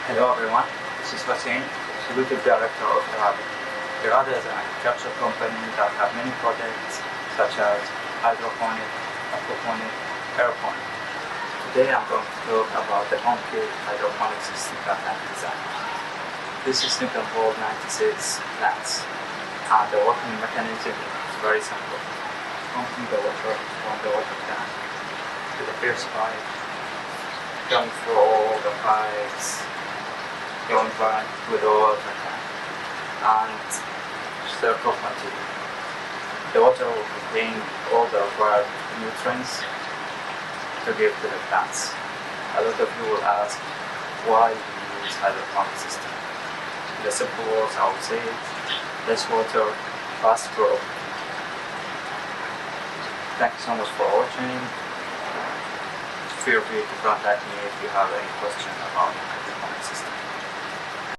Hello everyone, this is Hussein, Executive Director of Irada. Irada is an agriculture company that have many projects such as hydroponic, aquaponic, aeroponic. Today I'm going to talk about the Home Kit Hydroponics system that I designed. This system can hold 96 plants, and the working mechanism is very simple. Pumping the water from the water tank to the first pipe, going through all the pipes, going back with the water tank, and circle continue. The water will contain all the required nutrients to give to the plants. A lot of you will ask why we use hydroponic system. In the simple words, I would say less water, fast growth. Thank you so much for watching. Feel free to contact me if you have any question about it.